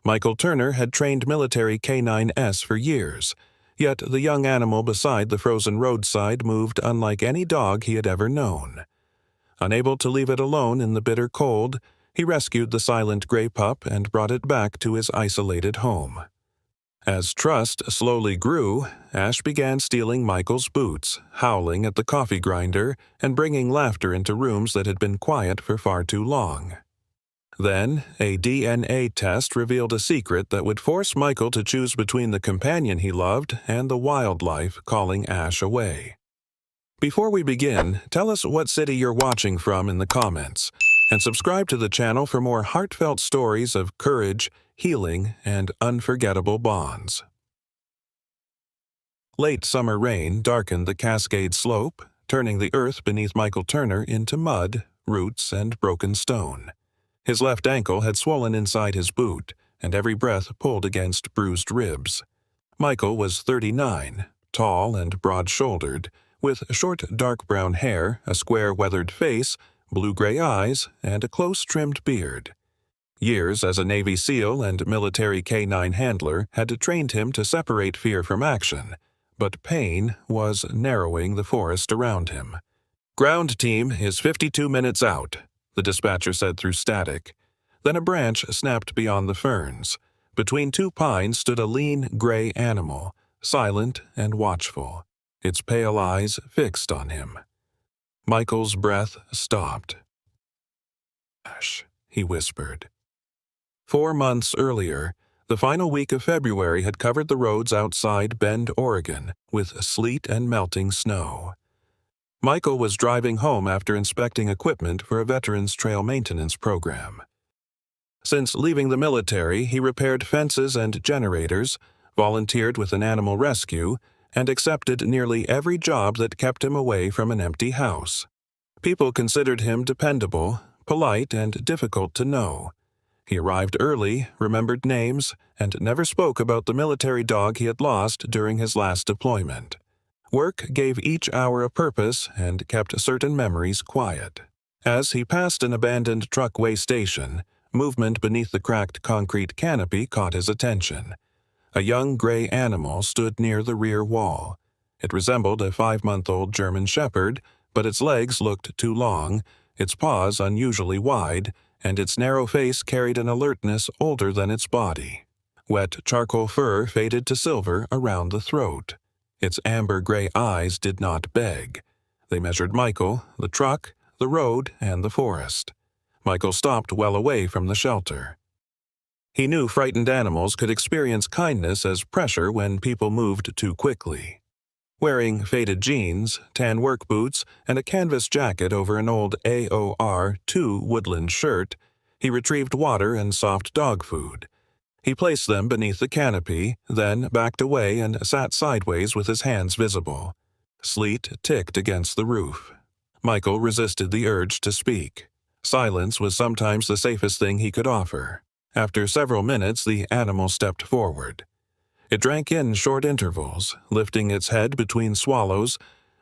Michael Turner had trained military K9S for years, yet the young animal beside the frozen roadside moved unlike any dog he had ever known. Unable to leave it alone in the bitter cold, he rescued the silent gray pup and brought it back to his isolated home. As trust slowly grew, Ash began stealing Michael's boots, howling at the coffee grinder, and bringing laughter into rooms that had been quiet for far too long. Then, a DNA test revealed a secret that would force Michael to choose between the companion he loved and the wildlife calling Ash away. Before we begin, tell us what city you're watching from in the comments, and subscribe to the channel for more heartfelt stories of courage, healing, and unforgettable bonds. Late summer rain darkened the Cascade Slope, turning the earth beneath Michael Turner into mud, roots, and broken stone. His left ankle had swollen inside his boot, and every breath pulled against bruised ribs. Michael was 39, tall and broad-shouldered, with short dark brown hair, a square weathered face, blue-gray eyes, and a close-trimmed beard. Years as a Navy SEAL and military K9 handler had trained him to separate fear from action, but pain was narrowing the forest around him. "Ground team is 52 minutes out," the dispatcher said through static. Then a branch snapped beyond the ferns. Between two pines stood a lean, gray animal, silent and watchful, its pale eyes fixed on him. Michael's breath stopped. "Ash," he whispered. 4 months earlier, the final week of February had covered the roads outside Bend, Oregon, with sleet and melting snow. Michael was driving home after inspecting equipment for a Veterans Trail maintenance program. Since leaving the military, he repaired fences and generators, volunteered with an animal rescue, and accepted nearly every job that kept him away from an empty house. People considered him dependable, polite, and difficult to know. He arrived early, remembered names, and never spoke about the military dog he had lost during his last deployment. Work gave each hour a purpose and kept certain memories quiet. As he passed an abandoned truck-way station, movement beneath the cracked concrete canopy caught his attention. A young gray animal stood near the rear wall. It resembled a 5-month-old German shepherd, but its legs looked too long, its paws unusually wide, and its narrow face carried an alertness older than its body. Wet charcoal fur faded to silver around the throat. Its amber-gray eyes did not beg. They measured Michael, the truck, the road, and the forest. Michael stopped well away from the shelter. He knew frightened animals could experience kindness as pressure when people moved too quickly. Wearing faded jeans, tan work boots, and a canvas jacket over an old AOR-2 woodland shirt, he retrieved water and soft dog food. He placed them beneath the canopy, then backed away and sat sideways with his hands visible. Sleet ticked against the roof. Michael resisted the urge to speak. Silence was sometimes the safest thing he could offer. After several minutes, the animal stepped forward. It drank in short intervals, lifting its head between swallows,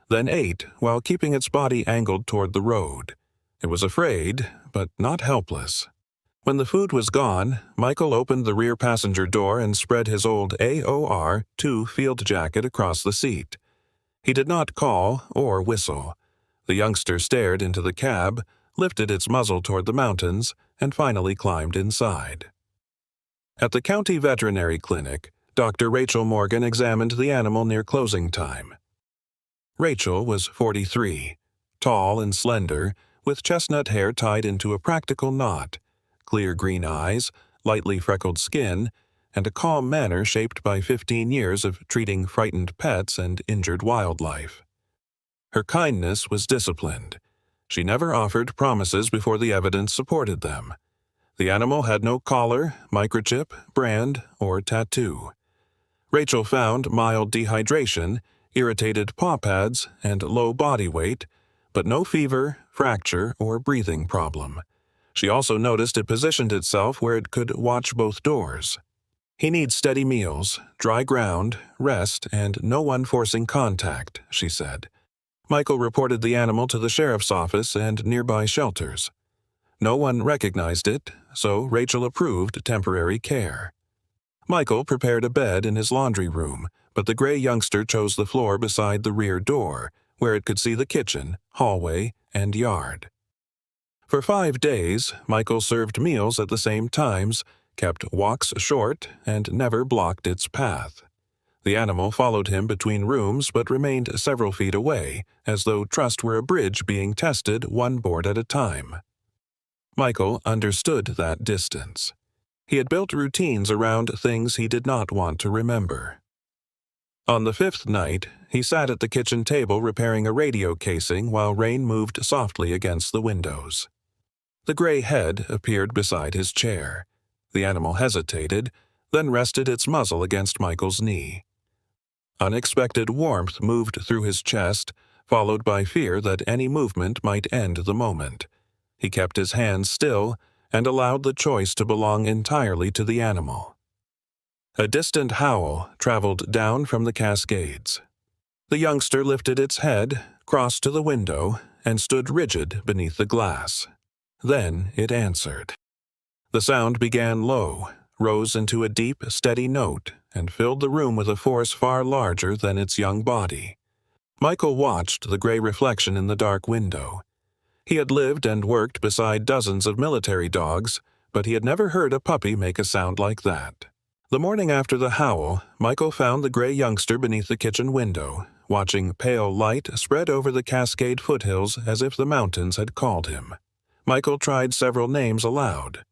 then ate while keeping its body angled toward the road. It was afraid, but not helpless. When the food was gone, Michael opened the rear passenger door and spread his old AOR-2 field jacket across the seat. He did not call or whistle. The youngster stared into the cab, lifted its muzzle toward the mountains, and finally climbed inside. At the county veterinary clinic, Dr. Rachel Morgan examined the animal near closing time. Rachel was 43, tall and slender, with chestnut hair tied into a practical knot, clear green eyes, lightly freckled skin, and a calm manner shaped by 15 years of treating frightened pets and injured wildlife. Her kindness was disciplined. She never offered promises before the evidence supported them. The animal had no collar, microchip, brand, or tattoo. Rachel found mild dehydration, irritated paw pads, and low body weight, but no fever, fracture, or breathing problem. She also noticed it positioned itself where it could watch both doors. "He needs steady meals, dry ground, rest, and no one forcing contact," she said. Michael reported the animal to the sheriff's office and nearby shelters. No one recognized it, so Rachel approved temporary care. Michael prepared a bed in his laundry room, but the gray youngster chose the floor beside the rear door, where it could see the kitchen, hallway, and yard. For 5 days, Michael served meals at the same times, kept walks short, and never blocked its path. The animal followed him between rooms but remained several feet away, as though trust were a bridge being tested one board at a time. Michael understood that distance. He had built routines around things he did not want to remember. On the 5th night, he sat at the kitchen table repairing a radio casing while rain moved softly against the windows. The gray head appeared beside his chair. The animal hesitated, then rested its muzzle against Michael's knee. Unexpected warmth moved through his chest, followed by fear that any movement might end the moment. He kept his hands still and allowed the choice to belong entirely to the animal. A distant howl traveled down from the Cascades. The youngster lifted its head, crossed to the window, and stood rigid beneath the glass. Then it answered. The sound began low, rose into a deep, steady note, and filled the room with a force far larger than its young body. Michael watched the gray reflection in the dark window. He had lived and worked beside dozens of military dogs, but he had never heard a puppy make a sound like that. The morning after the howl, Michael found the gray youngster beneath the kitchen window, watching pale light spread over the Cascade foothills as if the mountains had called him. Michael tried several names aloud.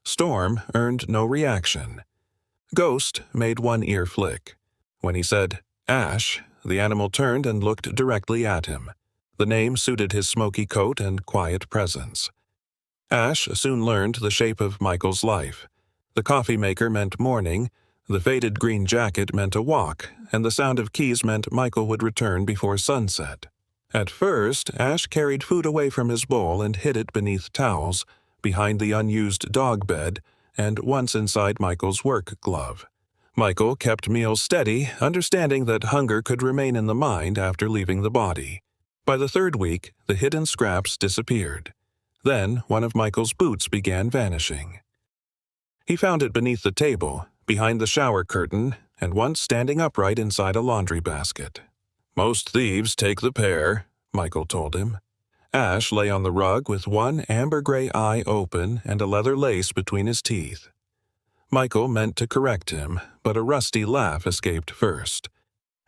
Storm earned no reaction. Ghost made one ear flick. When he said, "Ash," the animal turned and looked directly at him. The name suited his smoky coat and quiet presence. Ash soon learned the shape of Michael's life. The coffee maker meant morning, the faded green jacket meant a walk, and the sound of keys meant Michael would return before sunset. At first, Ash carried food away from his bowl and hid it beneath towels, behind the unused dog bed, and once inside Michael's work glove. Michael kept meals steady, understanding that hunger could remain in the mind after leaving the body. By the 3rd week, the hidden scraps disappeared. Then one of Michael's boots began vanishing. He found it beneath the table, behind the shower curtain, and once standing upright inside a laundry basket. "Most thieves take the pair," Michael told him. Ash lay on the rug with one amber-gray eye open and a leather lace between his teeth. Michael meant to correct him, but a rusty laugh escaped first.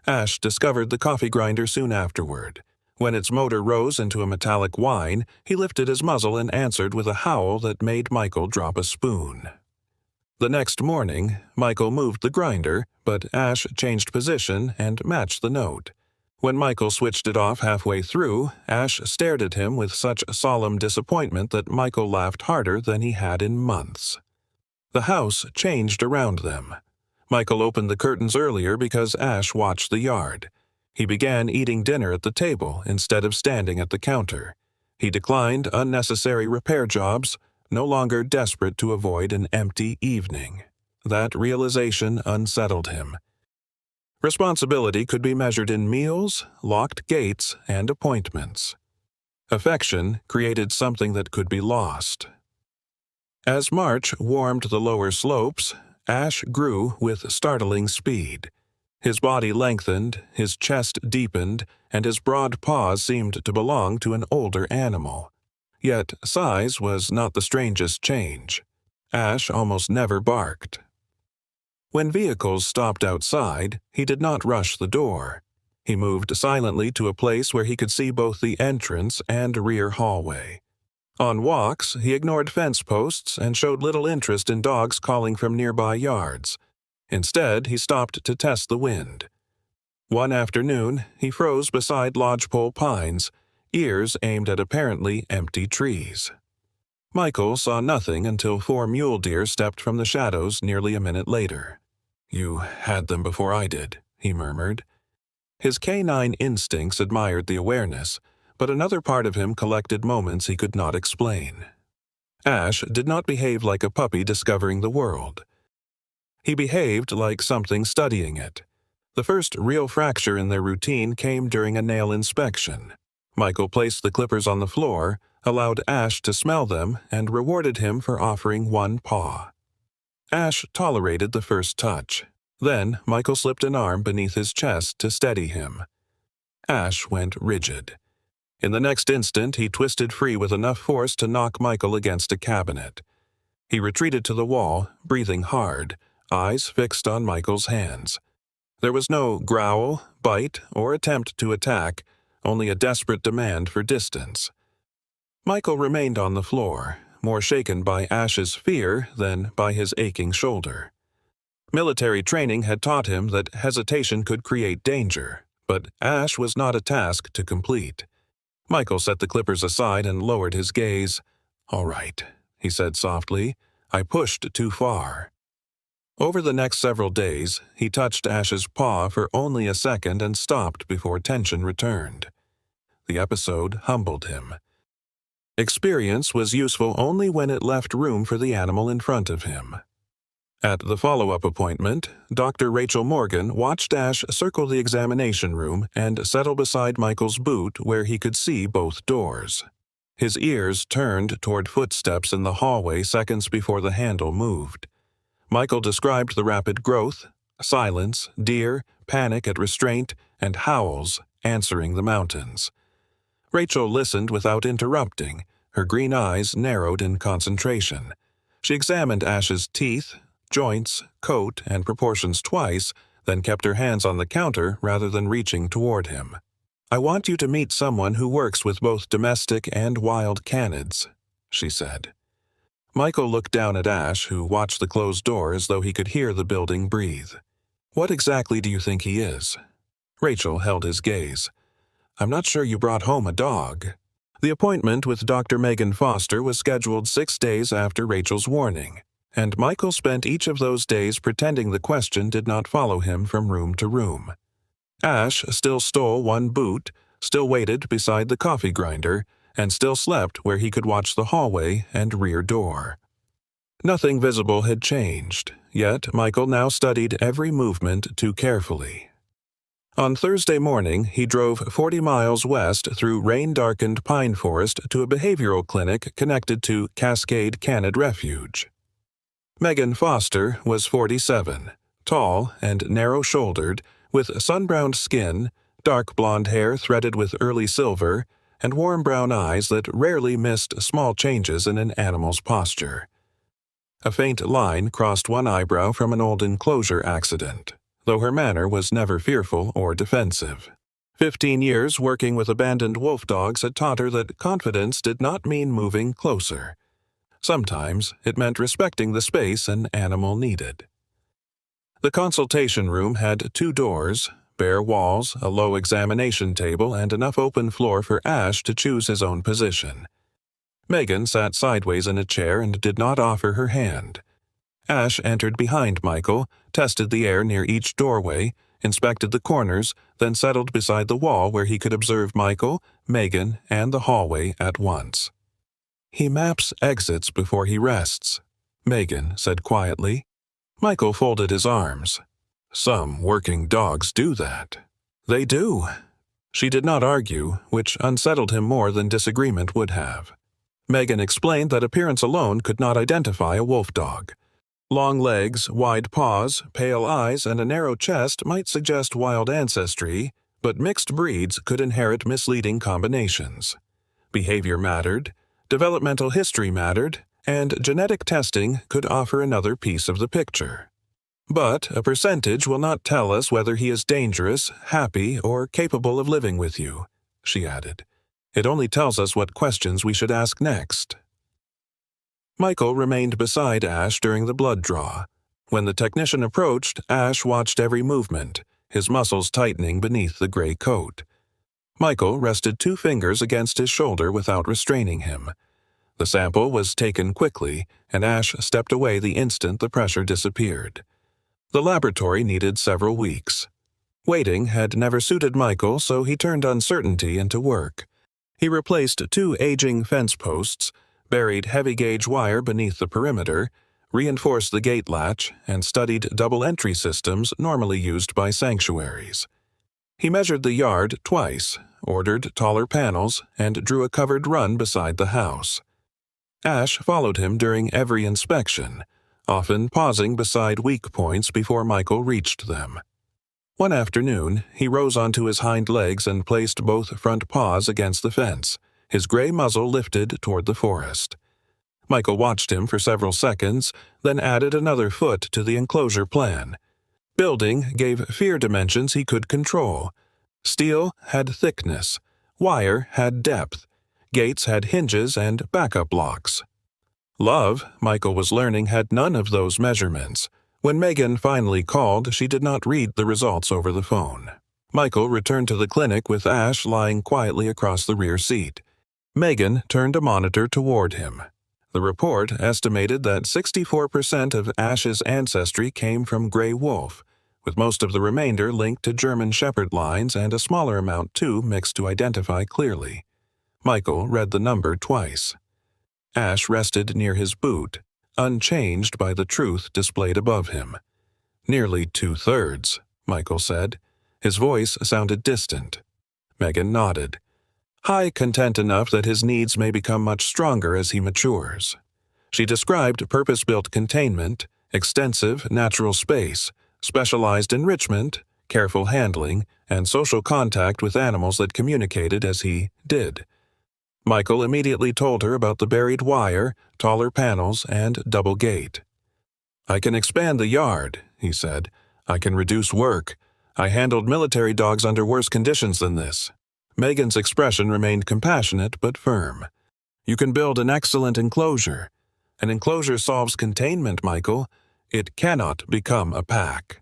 Ash discovered the coffee grinder soon afterward. When its motor rose into a metallic whine, he lifted his muzzle and answered with a howl that made Michael drop a spoon. The next morning, Michael moved the grinder, but Ash changed position and matched the note. When Michael switched it off halfway through, Ash stared at him with such solemn disappointment that Michael laughed harder than he had in months. The house changed around them. Michael opened the curtains earlier because Ash watched the yard. He began eating dinner at the table instead of standing at the counter. He declined unnecessary repair jobs, no longer desperate to avoid an empty evening. That realization unsettled him. Responsibility could be measured in meals, locked gates, and appointments. Affection created something that could be lost. As March warmed the lower slopes, Ash grew with startling speed. His body lengthened, his chest deepened, and his broad paws seemed to belong to an older animal. Yet size was not the strangest change. Ash almost never barked. When vehicles stopped outside, he did not rush the door. He moved silently to a place where he could see both the entrance and rear hallway. On walks, he ignored fence posts and showed little interest in dogs calling from nearby yards. Instead, he stopped to test the wind. One afternoon, he froze beside lodgepole pines, ears aimed at apparently empty trees. Michael saw nothing until 4 mule deer stepped from the shadows nearly a minute later. "You had them before I did," he murmured. His canine instincts admired the awareness, but another part of him collected moments he could not explain. Ash did not behave like a puppy discovering the world. He behaved like something studying it. The first real fracture in their routine came during a nail inspection. Michael placed the clippers on the floor, allowed Ash to smell them, and rewarded him for offering one paw. Ash tolerated the first touch. Then Michael slipped an arm beneath his chest to steady him. Ash went rigid. In the next instant, he twisted free with enough force to knock Michael against a cabinet. He retreated to the wall, breathing hard, eyes fixed on Michael's hands. There was no growl, bite, or attempt to attack, only a desperate demand for distance. Michael remained on the floor, more shaken by Ash's fear than by his aching shoulder. Military training had taught him that hesitation could create danger, but Ash was not a task to complete. Michael set the clippers aside and lowered his gaze. "All right," he said softly. "I pushed too far." Over the next several days, he touched Ash's paw for only a second and stopped before tension returned. The episode humbled him. Experience was useful only when it left room for the animal in front of him. At the follow-up appointment, Dr. Rachel Morgan watched Ash circle the examination room and settle beside Michael's boot where he could see both doors. His ears turned toward footsteps in the hallway seconds before the handle moved. Michael described the rapid growth, silence, deer, panic at restraint, and howls answering the mountains. Rachel listened without interrupting, her green eyes narrowed in concentration. She examined Ash's teeth, joints, coat, and proportions twice, then kept her hands on the counter rather than reaching toward him. "I want you to meet someone who works with both domestic and wild canids," she said. Michael looked down at Ash, who watched the closed door as though he could hear the building breathe. "What exactly do you think he is?" Rachel held his gaze. "I'm not sure you brought home a dog." The appointment with Dr. Megan Foster was scheduled 6 days after Rachel's warning, and Michael spent each of those days pretending the question did not follow him from room to room. Ash still stole one boot, still waited beside the coffee grinder, and still slept where he could watch the hallway and rear door. Nothing visible had changed, yet Michael now studied every movement too carefully. On Thursday morning, he drove 40 miles west through rain-darkened pine forest to a behavioral clinic connected to Cascade Canid Refuge. Megan Foster was 47, tall and narrow-shouldered, with sun-browned skin, dark blonde hair threaded with early silver, and warm brown eyes that rarely missed small changes in an animal's posture. A faint line crossed one eyebrow from an old enclosure accident, though her manner was never fearful or defensive. 15 years working with abandoned wolf dogs had taught her that confidence did not mean moving closer. Sometimes it meant respecting the space an animal needed. The consultation room had 2 doors, bare walls, a low examination table, and enough open floor for Ash to choose his own position. Megan sat sideways in a chair and did not offer her hand. Ash entered behind Michael, tested the air near each doorway, inspected the corners, then settled beside the wall where he could observe Michael, Megan, and the hallway at once. "He maps exits before he rests," Megan said quietly. Michael folded his arms. "Some working dogs do that." "They do." She did not argue, which unsettled him more than disagreement would have. Megan explained that appearance alone could not identify a wolf dog. Long legs, wide paws, pale eyes, and a narrow chest might suggest wild ancestry, but mixed breeds could inherit misleading combinations. Behavior mattered, developmental history mattered, and genetic testing could offer another piece of the picture. But a percentage will not tell us whether he is dangerous, happy, or capable of living with you, she added. It only tells us what questions we should ask next. Michael remained beside Ash during the blood draw. When the technician approached, Ash watched every movement, his muscles tightening beneath the gray coat. Michael rested 2 fingers against his shoulder without restraining him. The sample was taken quickly, and Ash stepped away the instant the pressure disappeared. The laboratory needed several weeks. Waiting had never suited Michael, so he turned uncertainty into work. He replaced 2 aging fence posts, buried heavy-gauge wire beneath the perimeter, reinforced the gate latch, and studied double-entry systems normally used by sanctuaries. He measured the yard twice, ordered taller panels, and drew a covered run beside the house. Ash followed him during every inspection, often pausing beside weak points before Michael reached them. One afternoon, he rose onto his hind legs and placed both front paws against the fence, his gray muzzle lifted toward the forest. Michael watched him for several seconds, then added another foot to the enclosure plan. Building gave fear dimensions he could control. Steel had thickness, wire had depth, gates had hinges and backup locks. Love, Michael was learning, had none of those measurements. When Megan finally called, she did not read the results over the phone. Michael returned to the clinic with Ash lying quietly across the rear seat. Megan turned a monitor toward him. The report estimated that 64% of Ash's ancestry came from Gray Wolf, with most of the remainder linked to German Shepherd lines and a smaller amount too mixed to identify clearly. Michael read the number twice. Ash rested near his boot, unchanged by the truth displayed above him. "Nearly 2/3, Michael said. His voice sounded distant. Megan nodded. "High content enough that his needs may become much stronger as he matures." She described purpose-built containment, extensive natural space, specialized enrichment, careful handling, and social contact with animals that communicated as he did. Michael immediately told her about the buried wire, taller panels, and double gate. "I can expand the yard," he said. "I can reduce work. I handled military dogs under worse conditions than this." Megan's expression remained compassionate but firm. "You can build an excellent enclosure. An enclosure solves containment, Michael. It cannot become a pack."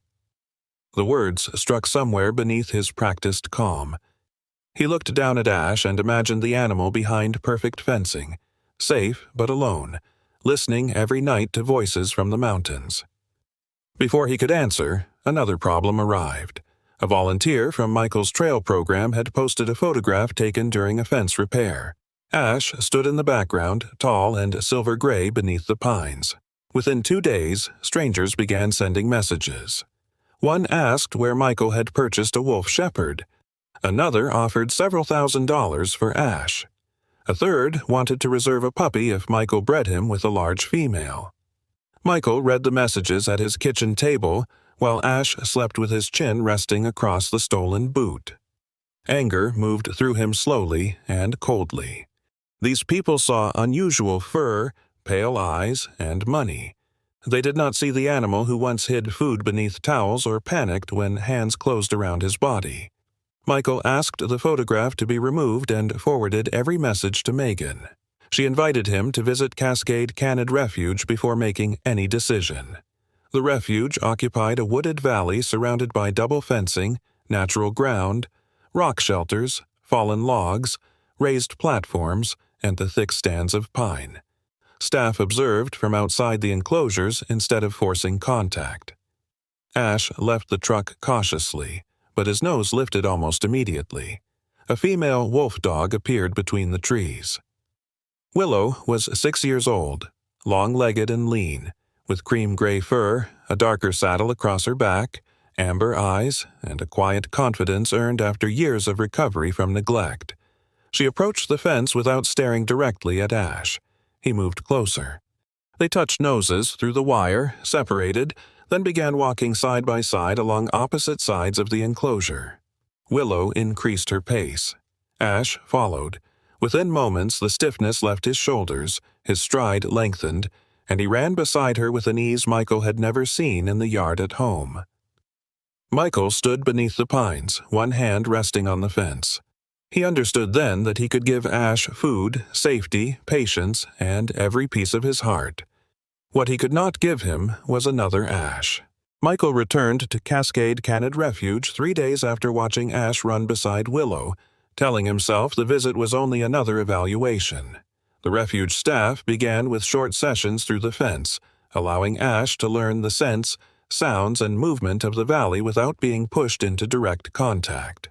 The words struck somewhere beneath his practiced calm. He looked down at Ash and imagined the animal behind perfect fencing, safe but alone, listening every night to voices from the mountains. Before he could answer, another problem arrived. A volunteer from Michael's trail program had posted a photograph taken during a fence repair. Ash stood in the background, tall and silver-gray beneath the pines. Within 2 days, strangers began sending messages. One asked where Michael had purchased a wolf shepherd. Another offered several $1,000s for Ash. A third wanted to reserve a puppy if Michael bred him with a large female. Michael read the messages at his kitchen table, while Ash slept with his chin resting across the stolen boot. Anger moved through him slowly and coldly. These people saw unusual fur, pale eyes, and money. They did not see the animal who once hid food beneath towels or panicked when hands closed around his body. Michael asked the photograph to be removed and forwarded every message to Megan. She invited him to visit Cascade Canid Refuge before making any decision. The refuge occupied a wooded valley surrounded by double fencing, natural ground, rock shelters, fallen logs, raised platforms, and the thick stands of pine. Staff observed from outside the enclosures instead of forcing contact. Ash left the truck cautiously, but his nose lifted almost immediately. A female wolfdog appeared between the trees. Willow was 6 years old, long-legged and lean, with cream-gray fur, a darker saddle across her back, amber eyes, and a quiet confidence earned after years of recovery from neglect. She approached the fence without staring directly at Ash. He moved closer. They touched noses through the wire, separated, then began walking side by side along opposite sides of the enclosure. Willow increased her pace. Ash followed. Within moments, the stiffness left his shoulders, his stride lengthened, and he ran beside her with an ease Michael had never seen in the yard at home. Michael stood beneath the pines, one hand resting on the fence. He understood then that he could give Ash food, safety, patience, and every piece of his heart. What he could not give him was another Ash. Michael returned to Cascade Canid Refuge 3 days after watching Ash run beside Willow, telling himself the visit was only another evaluation. The refuge staff began with short sessions through the fence, allowing Ash to learn the scents, sounds, and movement of the valley without being pushed into direct contact.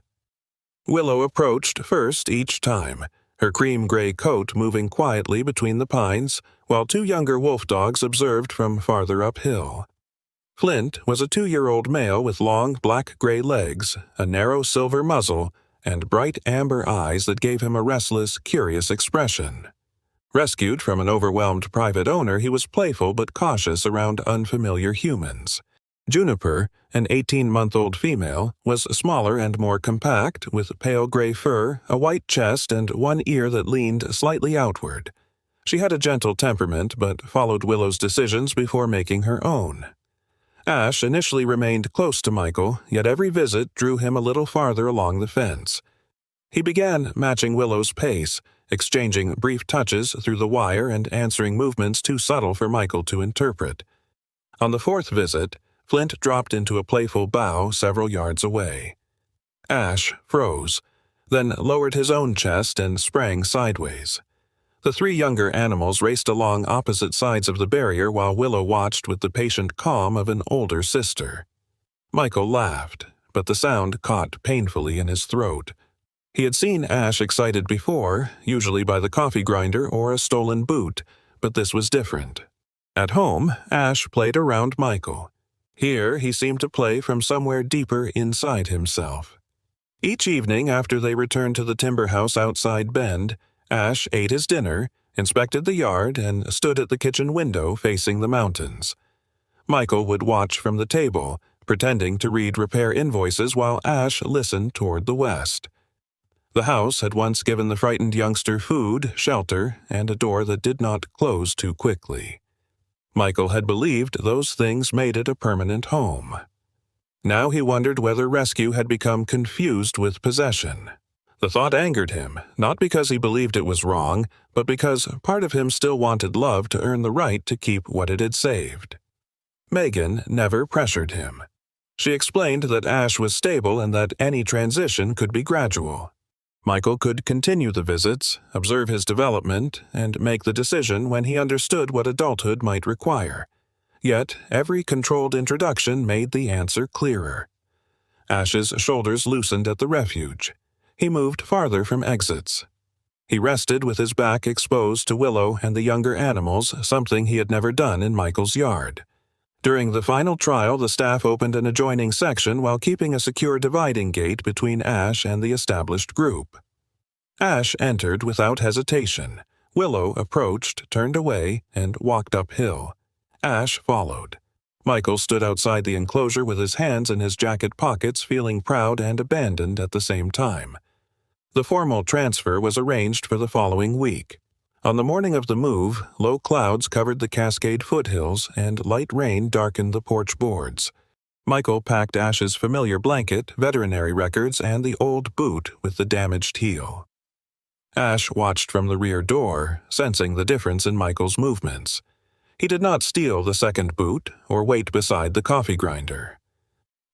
Willow approached first each time, her cream-gray coat moving quietly between the pines, while 2 younger wolfdogs observed from farther uphill. Flint was a 2-year-old male with long black-gray legs, a narrow silver muzzle, and bright amber eyes that gave him a restless, curious expression. Rescued from an overwhelmed private owner, he was playful but cautious around unfamiliar humans. Juniper, an 18-month-old female, was smaller and more compact, with pale gray fur, a white chest, and one ear that leaned slightly outward. She had a gentle temperament, but followed Willow's decisions before making her own. Ash initially remained close to Michael, yet every visit drew him a little farther along the fence. He began matching Willow's pace, exchanging brief touches through the wire and answering movements too subtle for Michael to interpret. On the fourth visit, Flint dropped into a playful bow several yards away. Ash froze, then lowered his own chest and sprang sideways. The three younger animals raced along opposite sides of the barrier while Willow watched with the patient calm of an older sister. Michael laughed, but the sound caught painfully in his throat. He had seen Ash excited before, usually by the coffee grinder or a stolen boot, but this was different. At home, Ash played around Michael. Here, he seemed to play from somewhere deeper inside himself. Each evening after they returned to the timber house outside Bend, Ash ate his dinner, inspected the yard, and stood at the kitchen window facing the mountains. Michael would watch from the table, pretending to read repair invoices while Ash listened toward the west. The house had once given the frightened youngster food, shelter, and a door that did not close too quickly. Michael had believed those things made it a permanent home. Now he wondered whether rescue had become confused with possession. The thought angered him, not because he believed it was wrong, but because part of him still wanted love to earn the right to keep what it had saved. Megan never pressured him. She explained that Ash was stable and that any transition could be gradual. Michael could continue the visits, observe his development, and make the decision when he understood what adulthood might require. Yet, every controlled introduction made the answer clearer. Ash's shoulders loosened at the refuge. He moved farther from exits. He rested with his back exposed to Willow and the younger animals, something he had never done in Michael's yard. During the final trial, the staff opened an adjoining section while keeping a secure dividing gate between Ash and the established group. Ash entered without hesitation. Willow approached, turned away, and walked uphill. Ash followed. Michael stood outside the enclosure with his hands in his jacket pockets, feeling proud and abandoned at the same time. The formal transfer was arranged for the following week. On the morning of the move, low clouds covered the Cascade foothills and light rain darkened the porch boards. Michael packed Ash's familiar blanket, veterinary records, and the old boot with the damaged heel. Ash watched from the rear door, sensing the difference in Michael's movements. He did not steal the second boot or wait beside the coffee grinder.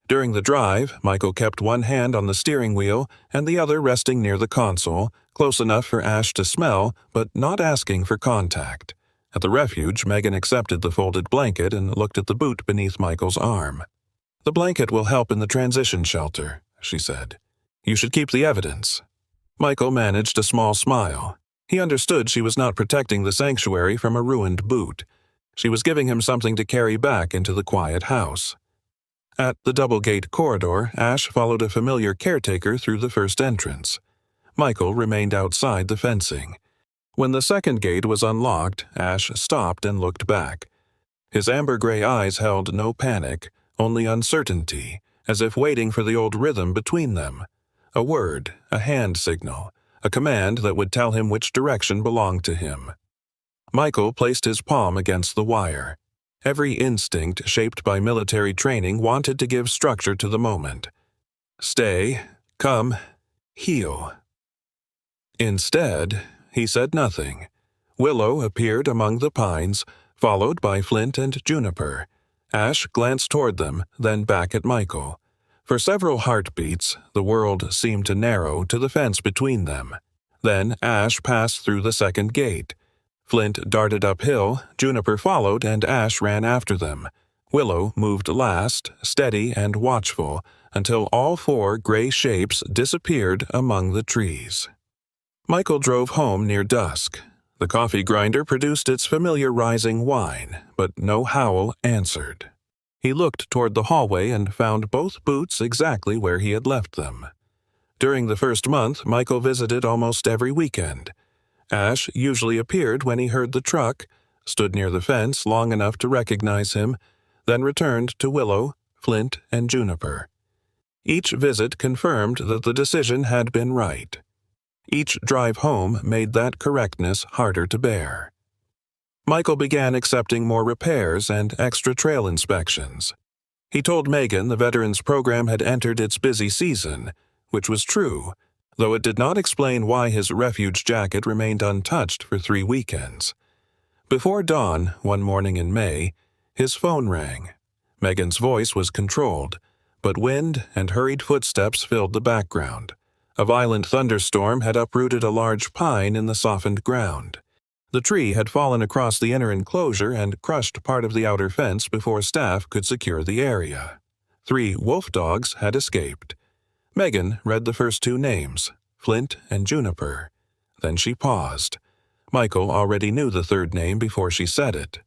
During the drive, Michael kept one hand on the steering wheel and the other resting near the console, close enough for Ash to smell, but not asking for contact. At the refuge, Megan accepted the folded blanket and looked at the boot beneath Michael's arm. "The blanket will help in the transition shelter," she said. "You should keep the evidence." Michael managed a small smile. He understood she was not protecting the sanctuary from a ruined boot. She was giving him something to carry back into the quiet house. At the double-gate corridor, Ash followed a familiar caretaker through the first entrance. Michael remained outside the fencing. When the second gate was unlocked, Ash stopped and looked back. His amber-gray eyes held no panic, only uncertainty, as if waiting for the old rhythm between them. A word, a hand signal, a command that would tell him which direction belonged to him. Michael placed his palm against the wire. Every instinct shaped by military training wanted to give structure to the moment. Stay, come, heal. Instead, he said nothing. Willow appeared among the pines, followed by Flint and Juniper. Ash glanced toward them, then back at Michael. For several heartbeats, the world seemed to narrow to the fence between them. Then Ash passed through the second gate. Flint darted uphill, Juniper followed, and Ash ran after them. Willow moved last, steady and watchful, until all four gray shapes disappeared among the trees. Michael drove home near dusk. The coffee grinder produced its familiar rising whine, but no howl answered. He looked toward the hallway and found both boots exactly where he had left them. During the first month, Michael visited almost every weekend. Ash usually appeared when he heard the truck, stood near the fence long enough to recognize him, then returned to Willow, Flint, and Juniper. Each visit confirmed that the decision had been right. Each drive home made that correctness harder to bear. Michael began accepting more repairs and extra trail inspections. He told Megan the Veterans Program had entered its busy season, which was true, though it did not explain why his refuge jacket remained untouched for 3 weekends. Before dawn, one morning in May, his phone rang. Megan's voice was controlled, but wind and hurried footsteps filled the background. A violent thunderstorm had uprooted a large pine in the softened ground. The tree had fallen across the inner enclosure and crushed part of the outer fence before staff could secure the area. 3 wolfdogs had escaped. Megan read the first 2 names, Flint and Juniper. Then she paused. Michael already knew the third name before she said it.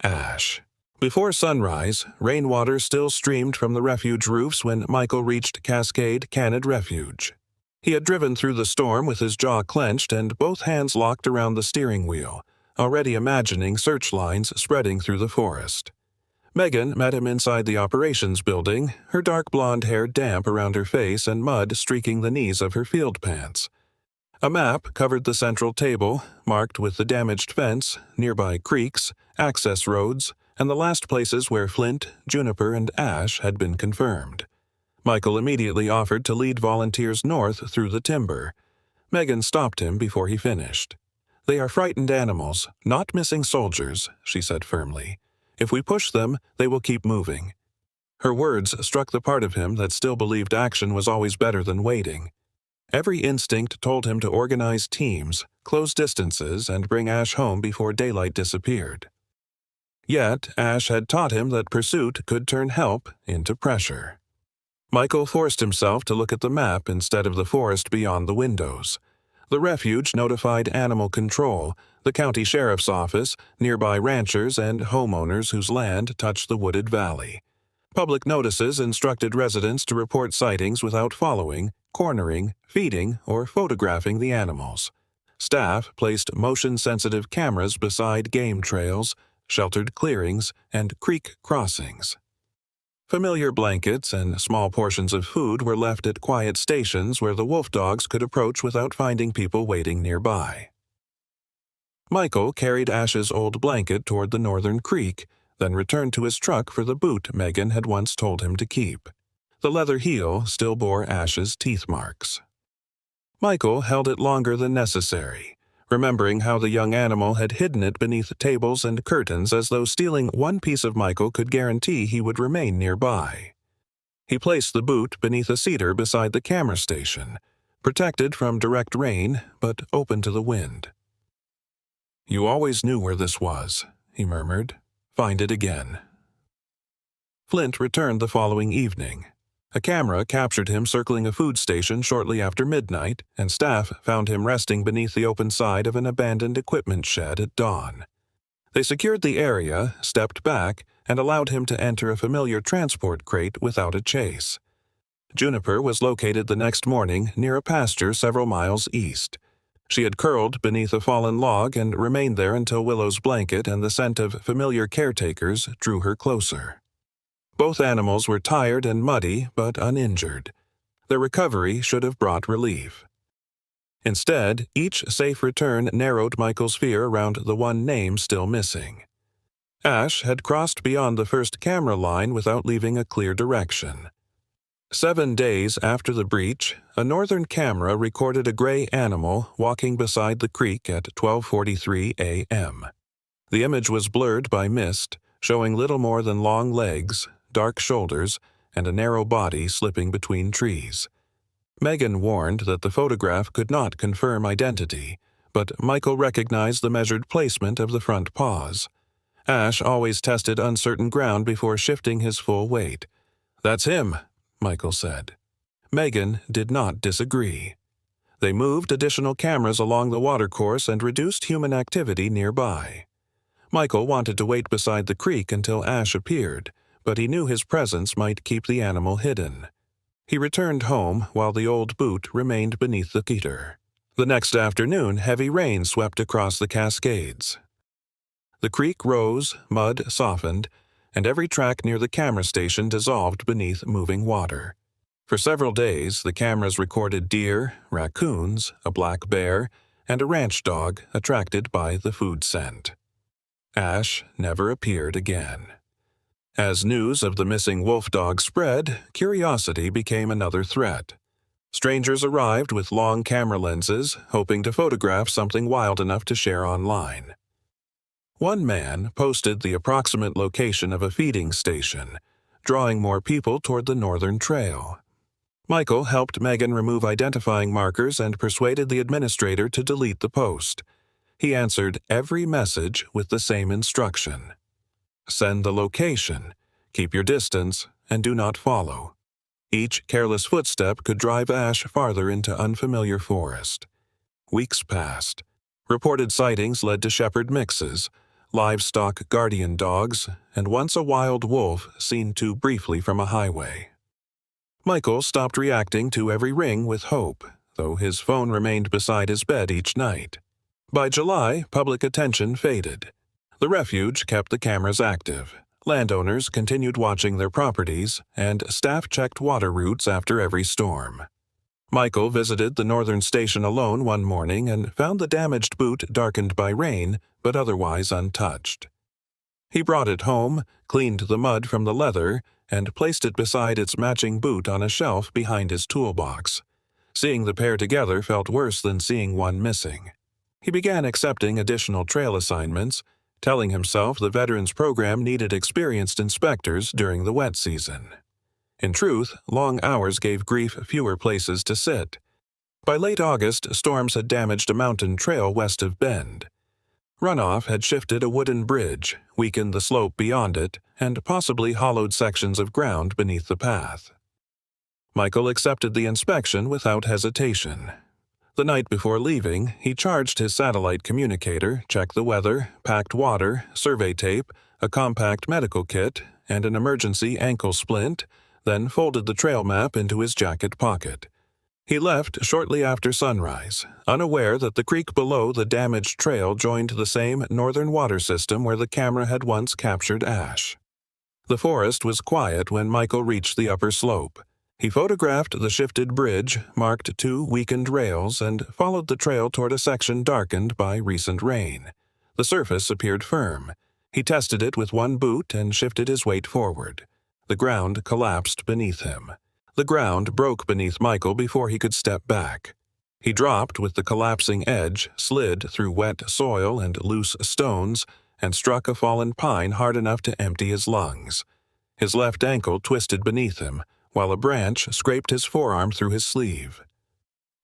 Ash. Before sunrise, rainwater still streamed from the refuge roofs when Michael reached Cascade Canid Refuge. He had driven through the storm with his jaw clenched and both hands locked around the steering wheel, already imagining search lines spreading through the forest. Megan met him inside the operations building, her dark blonde hair damp around her face and mud streaking the knees of her field pants. A map covered the central table, marked with the damaged fence, nearby creeks, access roads, and the last places where Flint, Juniper, and Ash had been confirmed. Michael immediately offered to lead volunteers north through the timber. Megan stopped him before he finished. "They are frightened animals, not missing soldiers," she said firmly. "If we push them, they will keep moving." Her words struck the part of him that still believed action was always better than waiting. Every instinct told him to organize teams, close distances, and bring Ash home before daylight disappeared. Yet, Ash had taught him that pursuit could turn help into pressure. Michael forced himself to look at the map instead of the forest beyond the windows. The refuge notified animal control, the county sheriff's office, nearby ranchers, and homeowners whose land touched the wooded valley. Public notices instructed residents to report sightings without following, cornering, feeding, or photographing the animals. Staff placed motion-sensitive cameras beside game trails, sheltered clearings, and creek crossings. Familiar blankets and small portions of food were left at quiet stations where the wolfdogs could approach without finding people waiting nearby. Michael carried Ash's old blanket toward the northern creek, then returned to his truck for the boot Megan had once told him to keep. The leather heel still bore Ash's teeth marks. Michael held it longer than necessary, remembering how the young animal had hidden it beneath tables and curtains as though stealing one piece of Michael could guarantee he would remain nearby. He placed the boot beneath a cedar beside the camera station, protected from direct rain but open to the wind. "You always knew where this was," he murmured. "Find it again." Flint returned the following evening. A camera captured him circling a food station shortly after midnight, and staff found him resting beneath the open side of an abandoned equipment shed at dawn. They secured the area, stepped back, and allowed him to enter a familiar transport crate without a chase. Juniper was located the next morning near a pasture several miles east. She had curled beneath a fallen log and remained there until Willow's blanket and the scent of familiar caretakers drew her closer. Both animals were tired and muddy, but uninjured. Their recovery should have brought relief. Instead, each safe return narrowed Michael's fear around the one name still missing. Ash had crossed beyond the first camera line without leaving a clear direction. 7 days after the breach, a northern camera recorded a gray animal walking beside the creek at 12:43 a.m. The image was blurred by mist, showing little more than long legs, dark shoulders, and a narrow body slipping between trees. Megan warned that the photograph could not confirm identity, but Michael recognized the measured placement of the front paws. Ash always tested uncertain ground before shifting his full weight. "That's him," Michael said. Megan did not disagree. They moved additional cameras along the watercourse and reduced human activity nearby. Michael wanted to wait beside the creek until Ash appeared, but he knew his presence might keep the animal hidden. He returned home while the old boot remained beneath the heater. The next afternoon, heavy rain swept across the Cascades. The creek rose, mud softened, and every track near the camera station dissolved beneath moving water. For several days, the cameras recorded deer, raccoons, a black bear, and a ranch dog attracted by the food scent. Ash never appeared again. As news of the missing Wolfdog spread, curiosity became another threat. Strangers arrived with long camera lenses, hoping to photograph something wild enough to share online. One man posted the approximate location of a feeding station, drawing more people toward the northern trail. Michael helped Megan remove identifying markers and persuaded the administrator to delete the post. He answered every message with the same instruction. Send the location, keep your distance, and do not follow. Each careless footstep could drive Ash farther into unfamiliar forest. Weeks passed. Reported sightings led to shepherd mixes, livestock guardian dogs, and once a wild wolf seen too briefly from a highway. Michael stopped reacting to every ring with hope, though his phone remained beside his bed each night. By July, public attention faded. The refuge kept the cameras active. Landowners continued watching their properties, and staff checked water routes after every storm. Michael visited the northern station alone one morning and found the damaged boot darkened by rain, but otherwise untouched. He brought it home, cleaned the mud from the leather, and placed it beside its matching boot on a shelf behind his toolbox. Seeing the pair together felt worse than seeing one missing. He began accepting additional trail assignments, telling himself the Veterans Program needed experienced inspectors during the wet season. In truth, long hours gave Grief fewer places to sit. By late August, storms had damaged a mountain trail west of Bend. Runoff had shifted a wooden bridge, weakened the slope beyond it, and possibly hollowed sections of ground beneath the path. Michael accepted the inspection without hesitation. The night before leaving, he charged his satellite communicator, checked the weather, packed water, survey tape, a compact medical kit, and an emergency ankle splint, then folded the trail map into his jacket pocket. He left shortly after sunrise, unaware that the creek below the damaged trail joined the same northern water system where the camera had once captured Ash. The forest was quiet when Michael reached the upper slope. He photographed the shifted bridge, marked 2 weakened rails, and followed the trail toward a section darkened by recent rain. The surface appeared firm. He tested it with one boot and shifted his weight forward. The ground collapsed beneath him. The ground broke beneath Michael before he could step back. He dropped with the collapsing edge, slid through wet soil and loose stones, and struck a fallen pine hard enough to empty his lungs. His left ankle twisted beneath him, while a branch scraped his forearm through his sleeve.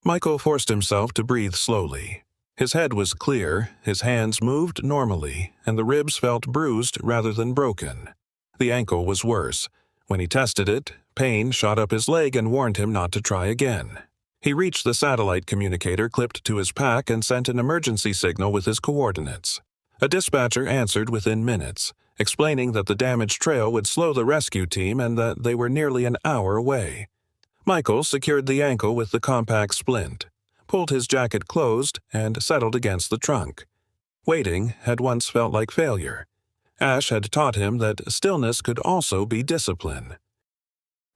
Michael forced himself to breathe slowly. His head was clear, his hands moved normally, and the ribs felt bruised rather than broken. The ankle was worse. When he tested it, pain shot up his leg and warned him not to try again. He reached the satellite communicator clipped to his pack and sent an emergency signal with his coordinates. A dispatcher answered within minutes, explaining that the damaged trail would slow the rescue team and that they were nearly an hour away. Michael secured the ankle with the compact splint, pulled his jacket closed, and settled against the trunk. Waiting had once felt like failure. Ash had taught him that stillness could also be discipline.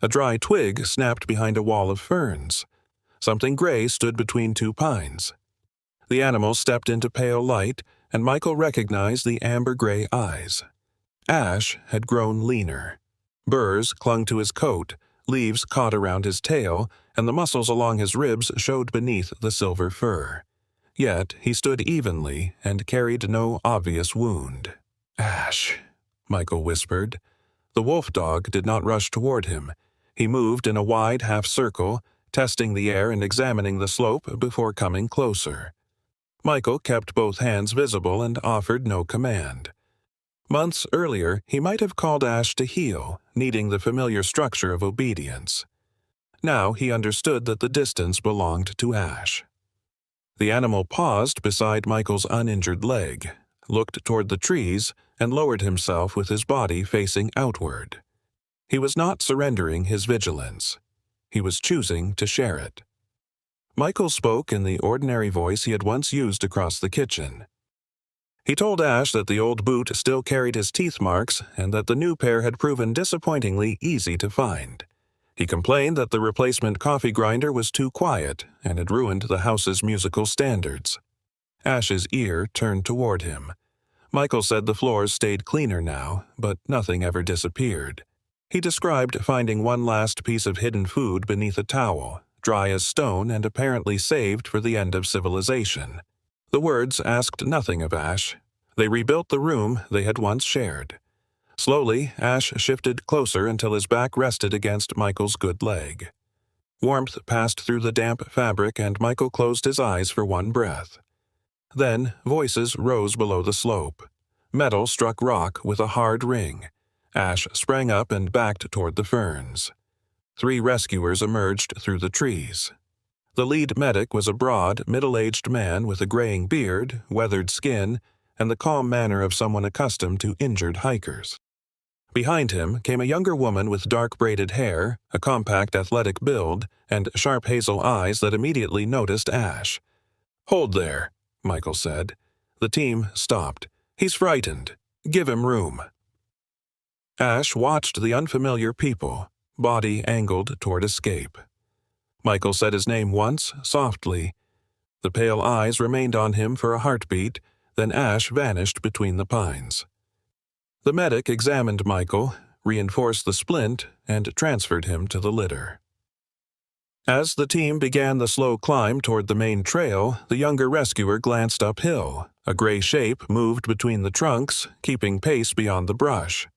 A dry twig snapped behind a wall of ferns. Something gray stood between 2 pines. The animal stepped into pale light, and Michael recognized the amber-gray eyes. Ash had grown leaner. Burrs clung to his coat, leaves caught around his tail, and the muscles along his ribs showed beneath the silver fur. Yet he stood evenly and carried no obvious wound. "Ash," Michael whispered. The Wolfdog did not rush toward him. He moved in a wide half-circle, testing the air and examining the slope before coming closer. Michael kept both hands visible and offered no command. Months earlier, he might have called Ash to heel, needing the familiar structure of obedience. Now he understood that the distance belonged to Ash. The animal paused beside Michael's uninjured leg, looked toward the trees, and lowered himself with his body facing outward. He was not surrendering his vigilance. He was choosing to share it. Michael spoke in the ordinary voice he had once used across the kitchen. He told Ash that the old boot still carried his teeth marks and that the new pair had proven disappointingly easy to find. He complained that the replacement coffee grinder was too quiet and had ruined the house's musical standards. Ash's ear turned toward him. Michael said the floors stayed cleaner now, but nothing ever disappeared. He described finding one last piece of hidden food beneath a towel, dry as stone and apparently saved for the end of civilization. The words asked nothing of Ash. They rebuilt the room they had once shared. Slowly, Ash shifted closer until his back rested against Michael's good leg. Warmth passed through the damp fabric and Michael closed his eyes for one breath. Then, voices rose below the slope. Metal struck rock with a hard ring. Ash sprang up and backed toward the ferns. 3 rescuers emerged through the trees. The lead medic was a broad, middle-aged man with a graying beard, weathered skin, and the calm manner of someone accustomed to injured hikers. Behind him came a younger woman with dark braided hair, a compact athletic build, and sharp hazel eyes that immediately noticed Ash. "Hold there," Michael said. The team stopped. "He's frightened. Give him room." Ash watched the unfamiliar people, body angled toward escape. Michael said his name once, softly. The pale eyes remained on him for a heartbeat, then Ash vanished between the pines. The medic examined Michael, reinforced the splint, and transferred him to the litter. As the team began the slow climb toward the main trail, the younger rescuer glanced uphill. A gray shape moved between the trunks, keeping pace beyond the brush.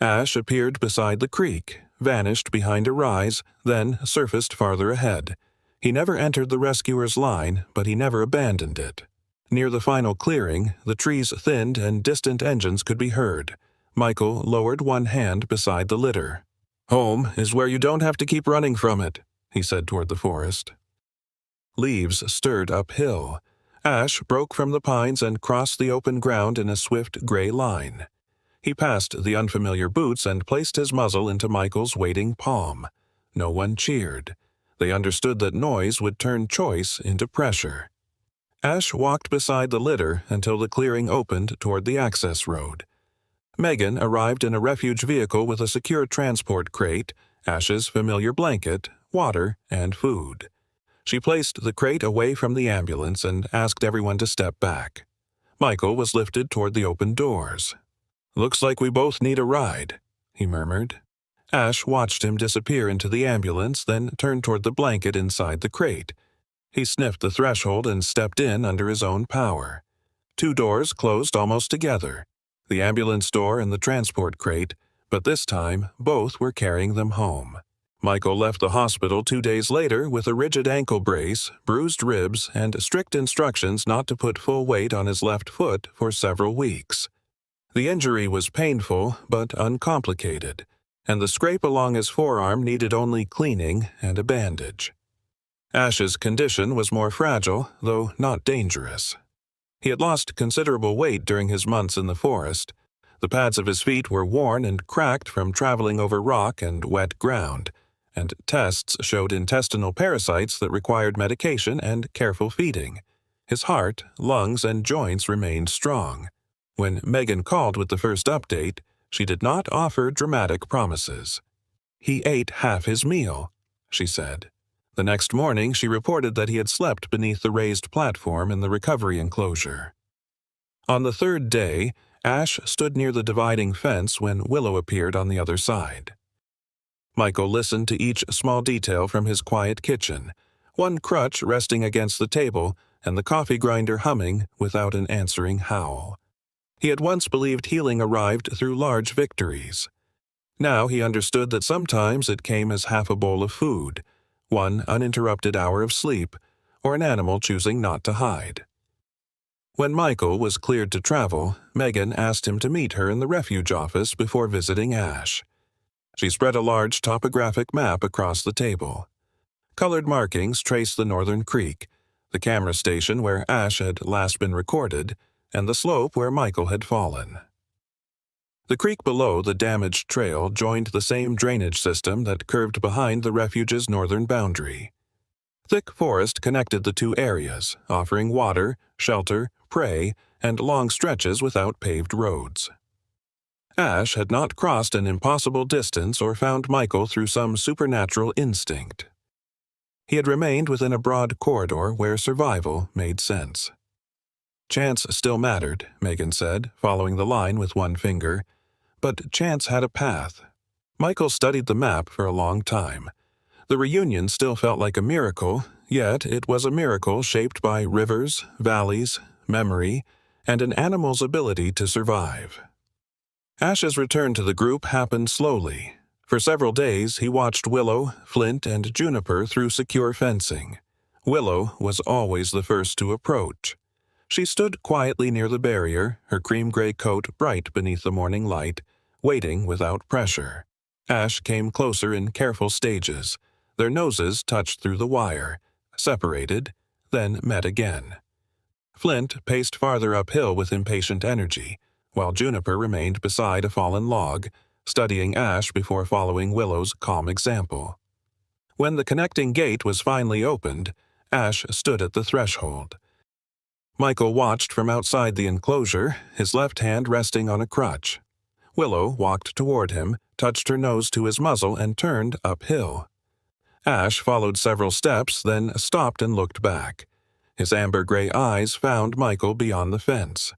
Ash appeared beside the creek, vanished behind a rise, then surfaced farther ahead. He never entered the rescuer's line, but he never abandoned it. Near the final clearing, the trees thinned and distant engines could be heard. Michael lowered one hand beside the litter. "Home is where you don't have to keep running from it," he said toward the forest. Leaves stirred uphill. Ash broke from the pines and crossed the open ground in a swift gray line. He passed the unfamiliar boots and placed his muzzle into Michael's waiting palm. No one cheered. They understood that noise would turn choice into pressure. Ash walked beside the litter until the clearing opened toward the access road. Megan arrived in a refuge vehicle with a secure transport crate, Ash's familiar blanket, water, and food. She placed the crate away from the ambulance and asked everyone to step back. Michael was lifted toward the open doors. "Looks like we both need a ride," he murmured. Ash watched him disappear into the ambulance, then turned toward the blanket inside the crate. He sniffed the threshold and stepped in under his own power. 2 doors closed almost together, the ambulance door and the transport crate, but this time both were carrying them home. Michael left the hospital 2 days later with a rigid ankle brace, bruised ribs, and strict instructions not to put full weight on his left foot for several weeks. The injury was painful but uncomplicated, and the scrape along his forearm needed only cleaning and a bandage. Ash's condition was more fragile, though not dangerous. He had lost considerable weight during his months in the forest. The pads of his feet were worn and cracked from traveling over rock and wet ground, and tests showed intestinal parasites that required medication and careful feeding. His heart, lungs, and joints remained strong. When Megan called with the first update, she did not offer dramatic promises. "He ate half his meal," she said. The next morning, she reported that he had slept beneath the raised platform in the recovery enclosure. On the 3rd day, Ash stood near the dividing fence when Willow appeared on the other side. Michael listened to each small detail from his quiet kitchen, one crutch resting against the table and the coffee grinder humming without an answering howl. He had once believed healing arrived through large victories. Now he understood that sometimes it came as half a bowl of food, one uninterrupted hour of sleep, or an animal choosing not to hide. When Michael was cleared to travel, Megan asked him to meet her in the refuge office before visiting Ash. She spread a large topographic map across the table. Colored markings traced the northern creek, the camera station where Ash had last been recorded, and the slope where Michael had fallen. The creek below the damaged trail joined the same drainage system that curved behind the refuge's northern boundary. Thick forest connected the two areas, offering water, shelter, prey, and long stretches without paved roads. Ash had not crossed an impossible distance or found Michael through some supernatural instinct. He had remained within a broad corridor where survival made sense. Chance still mattered, Megan said, following the line with one finger, but chance had a path. Michael studied the map for a long time. The reunion still felt like a miracle, yet it was a miracle shaped by rivers, valleys, memory, and an animal's ability to survive. Ash's return to the group happened slowly. For several days, he watched Willow, Flint, and Juniper through secure fencing. Willow was always the first to approach. She stood quietly near the barrier, her cream-gray coat bright beneath the morning light, waiting without pressure. Ash came closer in careful stages. Their noses touched through the wire, separated, then met again. Flint paced farther uphill with impatient energy, while Juniper remained beside a fallen log, studying Ash before following Willow's calm example. When the connecting gate was finally opened, Ash stood at the threshold. Michael watched from outside the enclosure, his left hand resting on a crutch. Willow walked toward him, touched her nose to his muzzle, and turned uphill. Ash followed several steps, then stopped and looked back. His amber-gray eyes found Michael beyond the fence.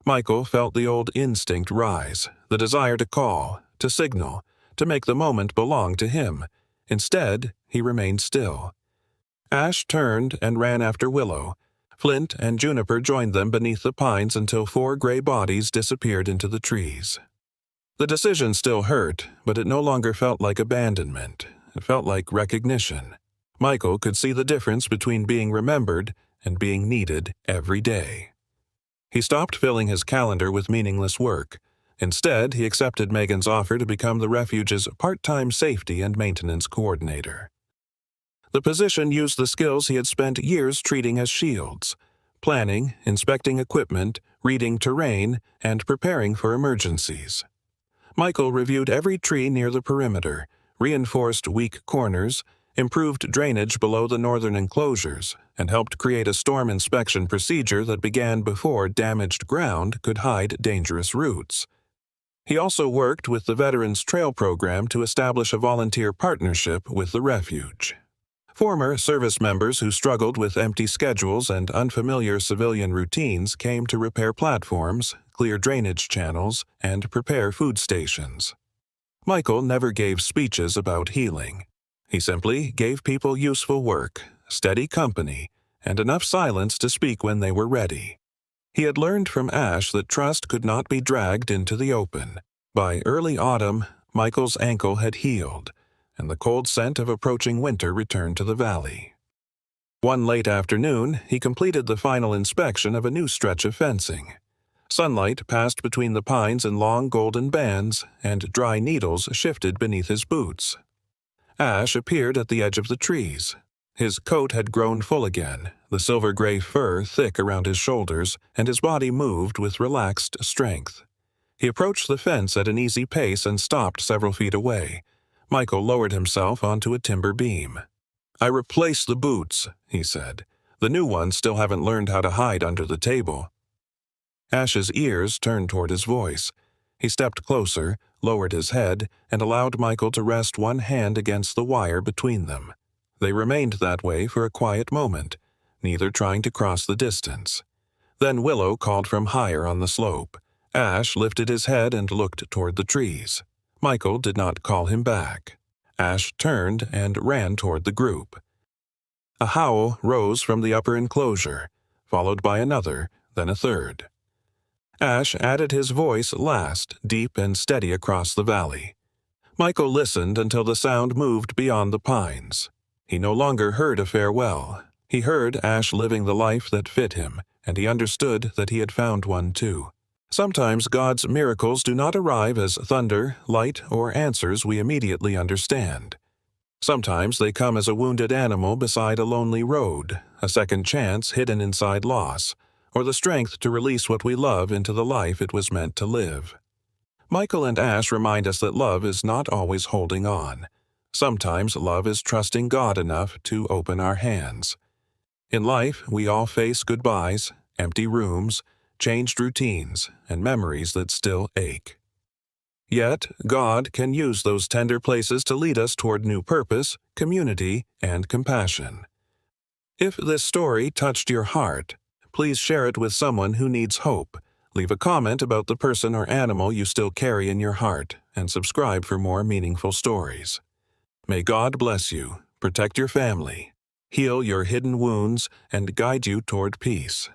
Michael felt the old instinct rise, the desire to call, to signal, to make the moment belong to him. Instead, he remained still. Ash turned and ran after Willow. Flint and Juniper joined them beneath the pines until 4 gray bodies disappeared into the trees. The decision still hurt, but it no longer felt like abandonment. It felt like recognition. Michael could see the difference between being remembered and being needed every day. He stopped filling his calendar with meaningless work. Instead, he accepted Megan's offer to become the refuge's part-time safety and maintenance coordinator. The position used the skills he had spent years treating as shields: planning, inspecting equipment, reading terrain, and preparing for emergencies. Michael reviewed every tree near the perimeter, reinforced weak corners, improved drainage below the northern enclosures, and helped create a storm inspection procedure that began before damaged ground could hide dangerous routes. He also worked with the Veterans Trail Program to establish a volunteer partnership with the refuge. Former service members who struggled with empty schedules and unfamiliar civilian routines came to repair platforms, clear drainage channels, and prepare food stations. Michael never gave speeches about healing. He simply gave people useful work, steady company, and enough silence to speak when they were ready. He had learned from Ash that trust could not be dragged into the open. By early autumn, Michael's ankle had healed, and the cold scent of approaching winter returned to the valley. One late afternoon, he completed the final inspection of a new stretch of fencing. Sunlight passed between the pines in long golden bands, and dry needles shifted beneath his boots. Ash appeared at the edge of the trees. His coat had grown full again, the silver-gray fur thick around his shoulders, and his body moved with relaxed strength. He approached the fence at an easy pace and stopped several feet away. Michael lowered himself onto a timber beam. "I replaced the boots," he said. "The new ones still haven't learned how to hide under the table." Ash's ears turned toward his voice. He stepped closer, lowered his head, and allowed Michael to rest one hand against the wire between them. They remained that way for a quiet moment, neither trying to cross the distance. Then Willow called from higher on the slope. Ash lifted his head and looked toward the trees. Michael did not call him back. Ash turned and ran toward the group. A howl rose from the upper enclosure, followed by another, then a third. Ash added his voice last, deep and steady across the valley. Michael listened until the sound moved beyond the pines. He no longer heard a farewell. He heard Ash living the life that fit him, and he understood that he had found one too. Sometimes God's miracles do not arrive as thunder, light, or answers we immediately understand. Sometimes they come as a wounded animal beside a lonely road, a second chance hidden inside loss, or the strength to release what we love into the life it was meant to live. Michael and Ash remind us that love is not always holding on. Sometimes love is trusting God enough to open our hands. In life, we all face goodbyes, empty rooms, changed routines, and memories that still ache. Yet, God can use those tender places to lead us toward new purpose, community, and compassion. If this story touched your heart, please share it with someone who needs hope. Leave a comment about the person or animal you still carry in your heart, and subscribe for more meaningful stories. May God bless you, protect your family, heal your hidden wounds, and guide you toward peace.